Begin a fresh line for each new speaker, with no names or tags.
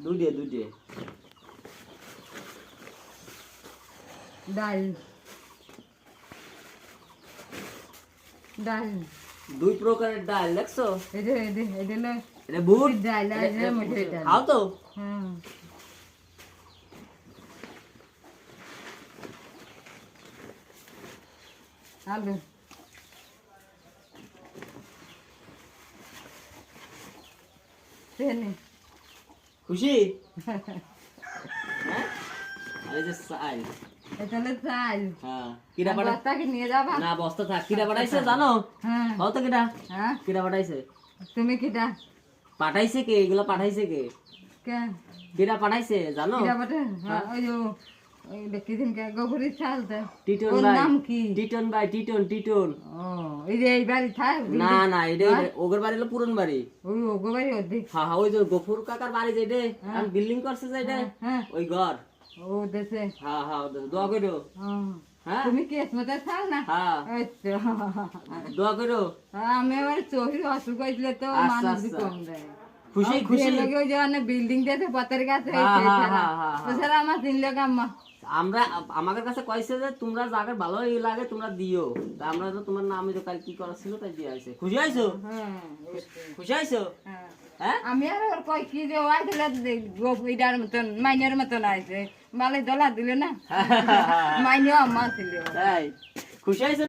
দুইটে
ডাল ডাল
দুই প্রকারের ডাল দেখছো
এটা
বুট
ডাল আছে মধ্যে ডাল
খাও তো
হ্যাঁ আলু তেনে
খুশি হ্যাঁ আরে যে চাল
এটা হলো চাল
হ্যাঁ কিরা পাঠাই
বস্তা কি নিয়ে যাবা
না বস্তা থাক কিরা পাঠাইছে জানো
হ্যাঁ
কও তো কিরা
হ্যাঁ
কিরা পাঠাইছে
তুমি কিটা
পাঠাইছে কে এগুলো পাঠাইছে কে
কে
কিরা পাঠাইছে জানো
কিটা বটে হ্যাঁ ওই যে ওই দেখিদিন কে গোবরি চাল তো
টিটন
ওর
ভাই
নাম কি
টিটন ভাই টিটন
ও এই যে এই বাড়ি থাক
না না এটা ওগর বাড়ি হলো পুরন বাড়ি
ওই ওগো বাড়ি অর্ধেক
হ্যাঁ হ্যাঁ ওই যে গফুর কাকার বাড়ি যেটা আমি বিল্ডিং করছে যেটা
হ্যাঁ
ওই ঘর
ও দেশে
হ্যাঁ হ্যাঁ দোয়া করো হ্যাঁ
তুমি কি এসমতে থাক না
হ্যাঁ
আচ্ছা
দোয়া করো
আমি এবার চোখের অসুখ হয়েছিল তো
আচ্ছা,
মানুষ
আচ্ছা।
কম দেয়
খুশি খুশি
লোকে ওই যে বিল্ডিং দেখে পথের কাছে
হ্যাঁ, হ্যাঁ, হ্যাঁ, হ্যাঁ, হ্যাঁ।
তাছাড়া আমার তিন লোক আম্মা
আমরা আমাদের কাছে কইছে যে তোমরা যাকে ভালো লাগে তোমরা দিও তা আমরা তো তোমার নামে তো কাল কি করা ছিল তাই দিয়ে আইছে খুশি হইছো
হ্যাঁ
খুশি হইছো
হ্যাঁ
হ্যাঁ
আমি আর ওর কই কি যে ওই দিলে গোপিটার মতন মাইনের মতন আইছে মালে দলা দিলে না মাইনেও আম্মা ছিল
তাই খুশি হইছো